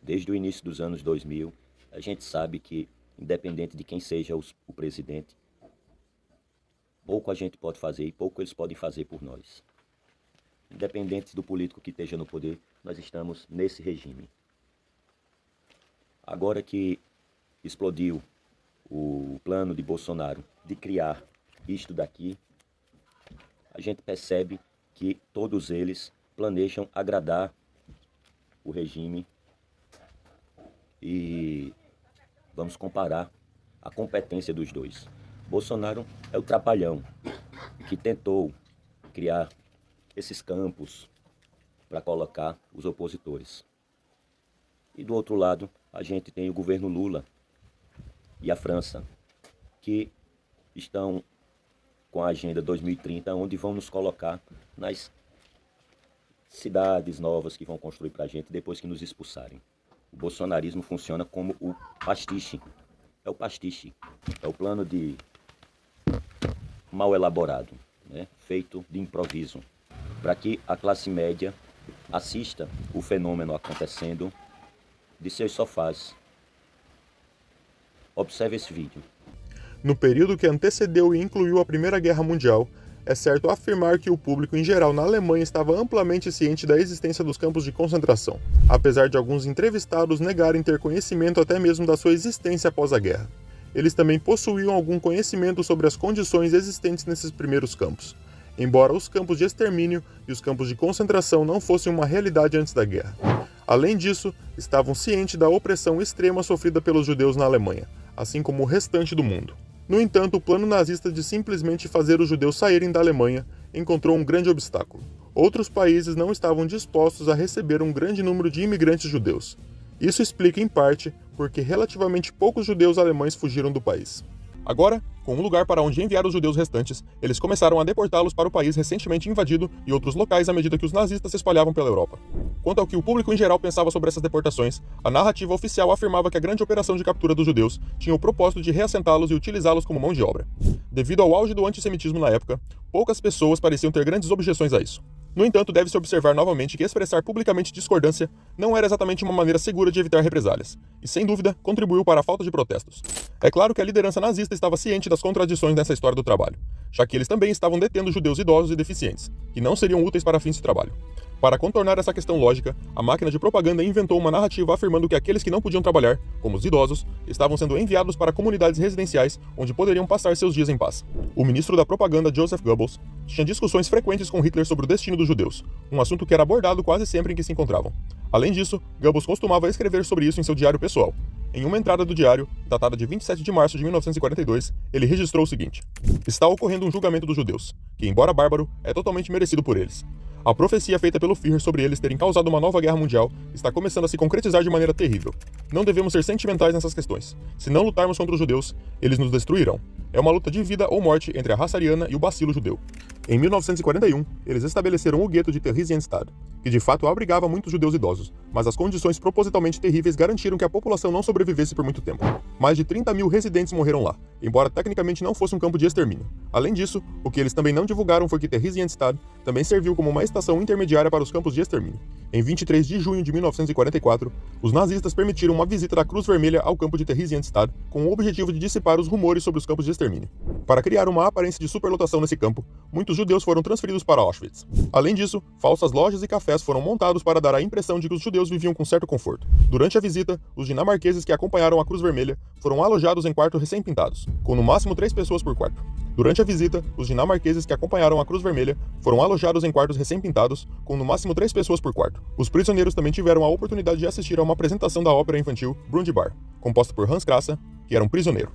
Desde o início dos anos 2000, a gente sabe que, independente de quem seja o presidente, pouco a gente pode fazer e pouco eles podem fazer por nós. Independente do político que esteja no poder, nós estamos nesse regime. Agora que explodiu o plano de Bolsonaro de criar isto daqui, a gente percebe que todos eles planejam agradar o regime e vamos comparar a competência dos dois. Bolsonaro é o trapalhão que tentou criar esses campos para colocar os opositores. E do outro lado, a gente tem o governo Lula e a França, que estão com a Agenda 2030, onde vão nos colocar nas cidades novas que vão construir para a gente depois que nos expulsarem. O bolsonarismo funciona como o pastiche. É o pastiche. É o plano de mal elaborado, né? Feito de improviso, para que a classe média assista o fenômeno acontecendo de seus sofás. Observe esse vídeo. No período que antecedeu e incluiu a Primeira Guerra Mundial, é certo afirmar que o público em geral na Alemanha estava amplamente ciente da existência dos campos de concentração, apesar de alguns entrevistados negarem ter conhecimento até mesmo da sua existência após a guerra. Eles também possuíam algum conhecimento sobre as condições existentes nesses primeiros campos, embora os campos de extermínio e os campos de concentração não fossem uma realidade antes da guerra. Além disso, estavam cientes da opressão extrema sofrida pelos judeus na Alemanha, assim como o restante do mundo. No entanto, o plano nazista de simplesmente fazer os judeus saírem da Alemanha encontrou um grande obstáculo. Outros países não estavam dispostos a receber um grande número de imigrantes judeus. Isso explica, em parte, porque relativamente poucos judeus alemães fugiram do país. Agora, com um lugar para onde enviar os judeus restantes, eles começaram a deportá-los para o país recentemente invadido e outros locais à medida que os nazistas se espalhavam pela Europa. Quanto ao que o público em geral pensava sobre essas deportações, a narrativa oficial afirmava que a grande operação de captura dos judeus tinha o propósito de reassentá-los e utilizá-los como mão de obra. Devido ao auge do antissemitismo na época, poucas pessoas pareciam ter grandes objeções a isso. No entanto, deve-se observar novamente que expressar publicamente discordância não era exatamente uma maneira segura de evitar represálias, e sem dúvida contribuiu para a falta de protestos. É claro que a liderança nazista estava ciente das contradições nessa história do trabalho, já que eles também estavam detendo judeus idosos e deficientes, que não seriam úteis para fins de trabalho. Para contornar essa questão lógica, a máquina de propaganda inventou uma narrativa afirmando que aqueles que não podiam trabalhar, como os idosos, estavam sendo enviados para comunidades residenciais onde poderiam passar seus dias em paz. O ministro da propaganda, Joseph Goebbels, tinha discussões frequentes com Hitler sobre o destino dos judeus, um assunto que era abordado quase sempre em que se encontravam. Além disso, Goebbels costumava escrever sobre isso em seu diário pessoal. Em uma entrada do diário, datada de 27 de março de 1942, ele registrou o seguinte: "Está ocorrendo um julgamento dos judeus, que, embora bárbaro, é totalmente merecido por eles. A profecia feita pelo Führer sobre eles terem causado uma nova guerra mundial está começando a se concretizar de maneira terrível. Não devemos ser sentimentais nessas questões. Se não lutarmos contra os judeus, eles nos destruirão. É uma luta de vida ou morte entre a raça ariana e o bacilo judeu." Em 1941, eles estabeleceram o gueto de Theresienstadt, que de fato abrigava muitos judeus idosos, mas as condições propositalmente terríveis garantiram que a população não sobrevivesse por muito tempo. Mais de 30 mil residentes morreram lá, embora tecnicamente não fosse um campo de extermínio. Além disso, o que eles também não divulgaram foi que Theresienstadt também serviu como uma estação intermediária para os campos de extermínio. Em 23 de junho de 1944, os nazistas permitiram uma visita da Cruz Vermelha ao campo de Theresienstadt com o objetivo de dissipar os rumores sobre os campos de extermínio. Para criar uma aparência de superlotação nesse campo, muitos judeus foram transferidos para Auschwitz. Além disso, falsas lojas e cafés foram montados para dar a impressão de que os judeus viviam com certo conforto. Durante a visita, os dinamarqueses que acompanharam a Cruz Vermelha foram alojados em quartos recém-pintados, com no máximo 3 pessoas por quarto. Durante a visita, os dinamarqueses que acompanharam a Cruz Vermelha foram alojados em quartos recém-pintados, com no máximo 3 pessoas por quarto. Os prisioneiros também tiveram a oportunidade de assistir a uma apresentação da ópera infantil Brundibar, composta por Hans Krasa, que era um prisioneiro.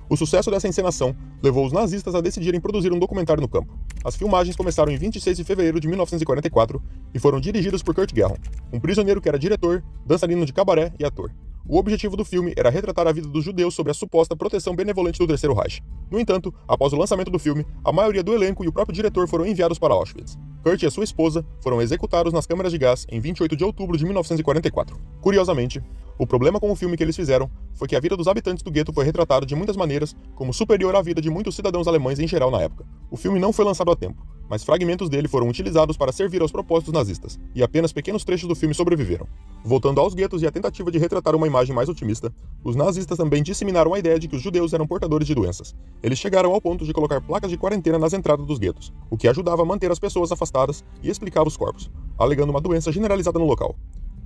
O sucesso dessa encenação levou os nazistas a decidirem produzir um documentário no campo. As filmagens começaram em 26 de fevereiro de 1944 e foram dirigidas por Kurt Gerhon, um prisioneiro que era diretor, dançarino de cabaré e ator. O objetivo do filme era retratar a vida dos judeus sob a suposta proteção benevolente do Terceiro Reich. No entanto, após o lançamento do filme, a maioria do elenco e o próprio diretor foram enviados para Auschwitz. Kurt e a sua esposa foram executados nas câmaras de gás em 28 de outubro de 1944. Curiosamente, O problema com o filme que eles fizeram foi que a vida dos habitantes do gueto foi retratada de muitas maneiras como superior à vida de muitos cidadãos alemães em geral na época. O filme não foi lançado a tempo, mas fragmentos dele foram utilizados para servir aos propósitos nazistas, e apenas pequenos trechos do filme sobreviveram. Voltando aos guetos e a tentativa de retratar uma imagem mais otimista, os nazistas também disseminaram a ideia de que os judeus eram portadores de doenças. Eles chegaram ao ponto de colocar placas de quarentena nas entradas dos guetos, o que ajudava a manter as pessoas afastadas e explicava os corpos, alegando uma doença generalizada no local.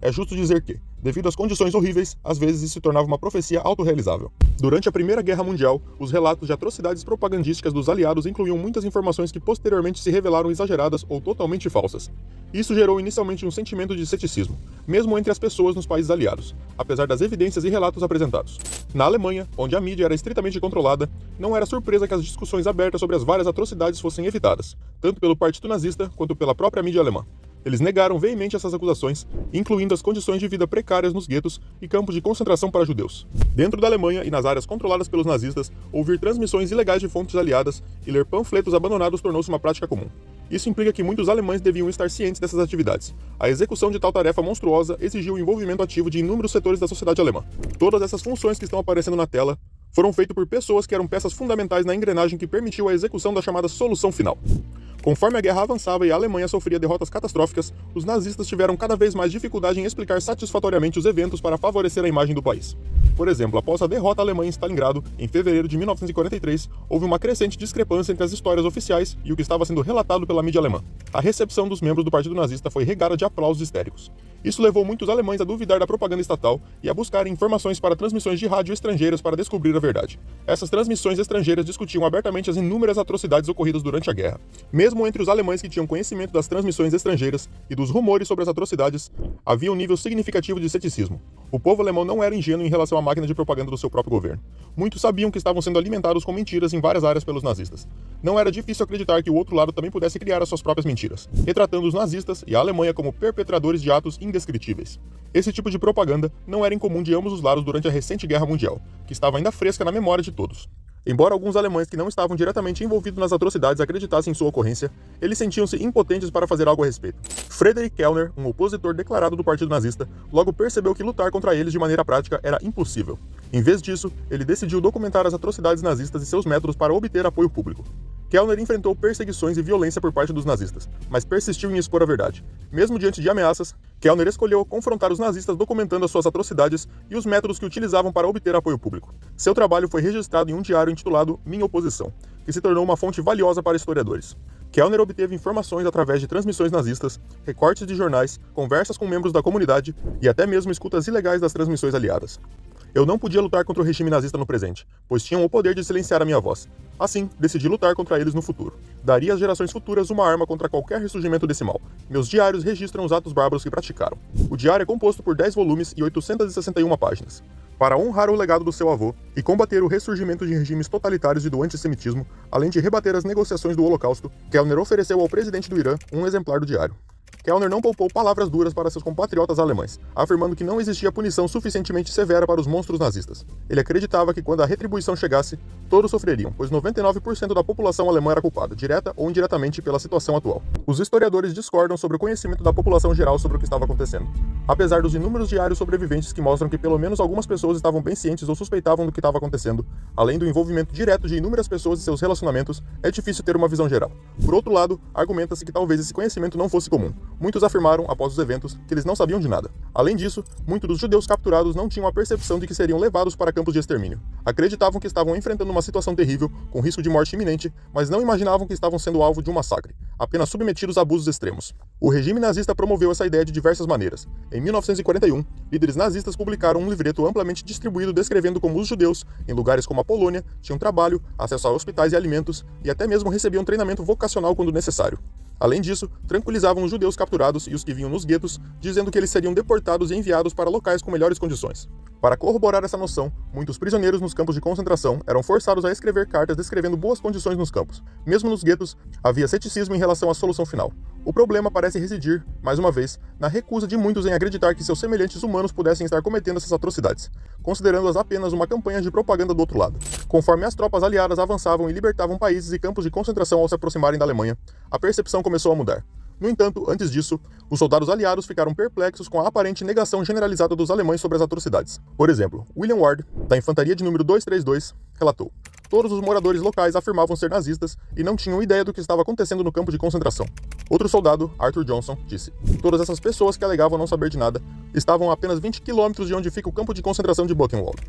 É justo dizer que, devido às condições horríveis, às vezes isso se tornava uma profecia autorrealizável. Durante a Primeira Guerra Mundial, os relatos de atrocidades propagandísticas dos aliados incluíam muitas informações que posteriormente se revelaram exageradas ou totalmente falsas. Isso gerou inicialmente um sentimento de ceticismo, mesmo entre as pessoas nos países aliados, apesar das evidências e relatos apresentados. Na Alemanha, onde a mídia era estritamente controlada, não era surpresa que as discussões abertas sobre as várias atrocidades fossem evitadas, tanto pelo Partido Nazista quanto pela própria mídia alemã. Eles negaram veemente essas acusações, incluindo as condições de vida precárias nos guetos e campos de concentração para judeus. Dentro da Alemanha e nas áreas controladas pelos nazistas, ouvir transmissões ilegais de fontes aliadas e ler panfletos abandonados tornou-se uma prática comum. Isso implica que muitos alemães deviam estar cientes dessas atividades. A execução de tal tarefa monstruosa exigiu o envolvimento ativo de inúmeros setores da sociedade alemã. Todas essas funções que estão aparecendo na tela foram feitas por pessoas que eram peças fundamentais na engrenagem que permitiu a execução da chamada solução final. Conforme a guerra avançava e a Alemanha sofria derrotas catastróficas, os nazistas tiveram cada vez mais dificuldade em explicar satisfatoriamente os eventos para favorecer a imagem do país. Por exemplo, após a derrota alemã em Stalingrado, em fevereiro de 1943, houve uma crescente discrepância entre as histórias oficiais e o que estava sendo relatado pela mídia alemã. A recepção dos membros do Partido Nazista foi regada de aplausos histéricos. Isso levou muitos alemães a duvidar da propaganda estatal e a buscarem informações para transmissões de rádio estrangeiras para descobrir a verdade. Essas transmissões estrangeiras discutiam abertamente as inúmeras atrocidades ocorridas durante a guerra. Mesmo entre os alemães que tinham conhecimento das transmissões estrangeiras e dos rumores sobre as atrocidades, havia um nível significativo de ceticismo. O povo alemão não era ingênuo em relação à máquina de propaganda do seu próprio governo. Muitos sabiam que estavam sendo alimentados com mentiras em várias áreas pelos nazistas. Não era difícil acreditar que o outro lado também pudesse criar as suas próprias mentiras, retratando os nazistas e a Alemanha como perpetradores de atos indescritíveis. Esse tipo de propaganda não era incomum de ambos os lados durante a recente Guerra Mundial, que estava ainda fresca na memória de todos. Embora alguns alemães que não estavam diretamente envolvidos nas atrocidades acreditassem em sua ocorrência, eles sentiam-se impotentes para fazer algo a respeito. Friedrich Kellner, um opositor declarado do Partido Nazista, logo percebeu que lutar contra eles de maneira prática era impossível. Em vez disso, ele decidiu documentar as atrocidades nazistas e seus métodos para obter apoio público. Kellner enfrentou perseguições e violência por parte dos nazistas, mas persistiu em expor a verdade. Mesmo diante de ameaças, Kellner escolheu confrontar os nazistas documentando as suas atrocidades e os métodos que utilizavam para obter apoio público. Seu trabalho foi registrado em um diário intitulado Minha Oposição, que se tornou uma fonte valiosa para historiadores. Kellner obteve informações através de transmissões nazistas, recortes de jornais, conversas com membros da comunidade e até mesmo escutas ilegais das transmissões aliadas. Eu não podia lutar contra o regime nazista no presente, pois tinham o poder de silenciar a minha voz. Assim, decidi lutar contra eles no futuro. Daria às gerações futuras uma arma contra qualquer ressurgimento desse mal. Meus diários registram os atos bárbaros que praticaram. O diário é composto por 10 volumes e 861 páginas. Para honrar o legado do seu avô e combater o ressurgimento de regimes totalitários e do antissemitismo, além de rebater as negociações do Holocausto, Kellner ofereceu ao presidente do Irã um exemplar do diário. Kellner não poupou palavras duras para seus compatriotas alemães, afirmando que não existia punição suficientemente severa para os monstros nazistas. Ele acreditava que quando a retribuição chegasse, todos sofreriam, pois 99% da população alemã era culpada, direta ou indiretamente, pela situação atual. Os historiadores discordam sobre o conhecimento da população geral sobre o que estava acontecendo. Apesar dos inúmeros diários sobreviventes que mostram que pelo menos algumas pessoas estavam bem cientes ou suspeitavam do que estava acontecendo, além do envolvimento direto de inúmeras pessoas e seus relacionamentos, é difícil ter uma visão geral. Por outro lado, argumenta-se que talvez esse conhecimento não fosse comum. Muitos afirmaram, após os eventos, que eles não sabiam de nada. Além disso, muitos dos judeus capturados não tinham a percepção de que seriam levados para campos de extermínio. Acreditavam que estavam enfrentando uma situação terrível, com risco de morte iminente, mas não imaginavam que estavam sendo alvo de um massacre, apenas submetidos a abusos extremos. O regime nazista promoveu essa ideia de diversas maneiras. Em 1941, líderes nazistas publicaram um livreto amplamente distribuído descrevendo como os judeus, em lugares como a Polônia, tinham trabalho, acesso a hospitais e alimentos, e até mesmo recebiam treinamento vocacional quando necessário. Além disso, tranquilizavam os judeus capturados e os que vinham nos guetos, dizendo que eles seriam deportados e enviados para locais com melhores condições. Para corroborar essa noção, muitos prisioneiros nos campos de concentração eram forçados a escrever cartas descrevendo boas condições nos campos. Mesmo nos guetos, havia ceticismo em relação à solução final. O problema parece residir, mais uma vez, na recusa de muitos em acreditar que seus semelhantes humanos pudessem estar cometendo essas atrocidades, considerando-as apenas uma campanha de propaganda do outro lado. Conforme as tropas aliadas avançavam e libertavam países e campos de concentração ao se aproximarem da Alemanha, a percepção começou a mudar. No entanto, antes disso, os soldados aliados ficaram perplexos com a aparente negação generalizada dos alemães sobre as atrocidades. Por exemplo, William Ward, da Infantaria de número 232, relatou: todos os moradores locais afirmavam ser nazistas e não tinham ideia do que estava acontecendo no campo de concentração. Outro soldado, Arthur Johnson, disse: todas essas pessoas que alegavam não saber de nada estavam a apenas 20 quilômetros de onde fica o campo de concentração de Buchenwald.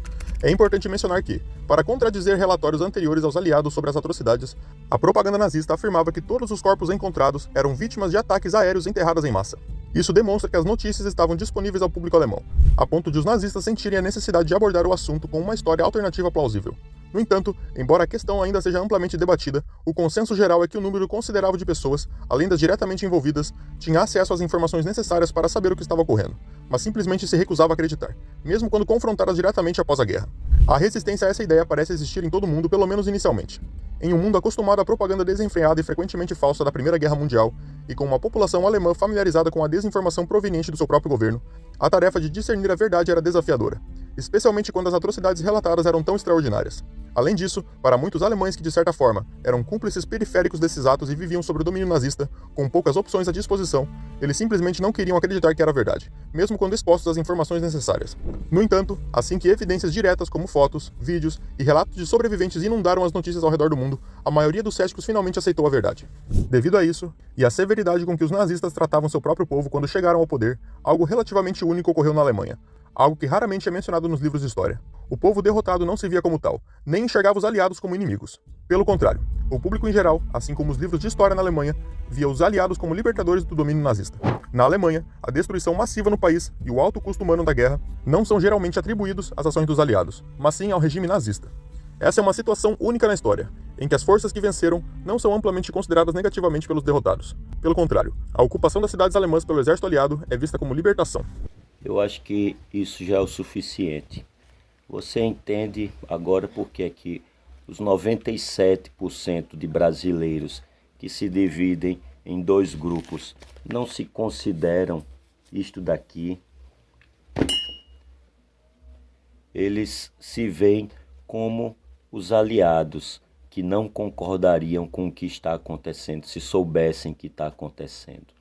É importante mencionar que, para contradizer relatórios anteriores aos aliados sobre as atrocidades, a propaganda nazista afirmava que todos os corpos encontrados eram vítimas de ataques aéreos enterradas em massa. Isso demonstra que as notícias estavam disponíveis ao público alemão, a ponto de os nazistas sentirem a necessidade de abordar o assunto com uma história alternativa plausível. No entanto, embora a questão ainda seja amplamente debatida, o consenso geral é que o número considerável de pessoas, além das diretamente envolvidas, tinha acesso às informações necessárias para saber o que estava ocorrendo, mas simplesmente se recusava a acreditar, mesmo quando confrontadas diretamente após a guerra. A resistência a essa ideia parece existir em todo o mundo, pelo menos inicialmente. Em um mundo acostumado à propaganda desenfreada e frequentemente falsa da Primeira Guerra Mundial, e com uma população alemã familiarizada com a desinformação proveniente do seu próprio governo, a tarefa de discernir a verdade era desafiadora, especialmente quando as atrocidades relatadas eram tão extraordinárias. Além disso, para muitos alemães que, de certa forma, eram cúmplices periféricos desses atos e viviam sob o domínio nazista, com poucas opções à disposição, eles simplesmente não queriam acreditar que era verdade, mesmo quando expostos às informações necessárias. No entanto, assim que evidências diretas como fotos, vídeos e relatos de sobreviventes inundaram as notícias ao redor do mundo, a maioria dos céticos finalmente aceitou a verdade. Devido a isso, e à severidade com que os nazistas tratavam seu próprio povo quando chegaram ao poder, algo relativamente único ocorreu na Alemanha, algo que raramente é mencionado nos livros de história. O povo derrotado não se via como tal, nem enxergava os aliados como inimigos. Pelo contrário, o público em geral, assim como os livros de história na Alemanha, via os aliados como libertadores do domínio nazista. Na Alemanha, a destruição massiva no país e o alto custo humano da guerra não são geralmente atribuídos às ações dos aliados, mas sim ao regime nazista. Essa é uma situação única na história, em que as forças que venceram não são amplamente consideradas negativamente pelos derrotados. Pelo contrário, a ocupação das cidades alemãs pelo exército aliado é vista como libertação. Eu acho que isso já é o suficiente. Você entende agora por que é que os 97% de brasileiros que se dividem em dois grupos não se consideram isto daqui? Eles se veem como os aliados que não concordariam com o que está acontecendo se soubessem que está acontecendo.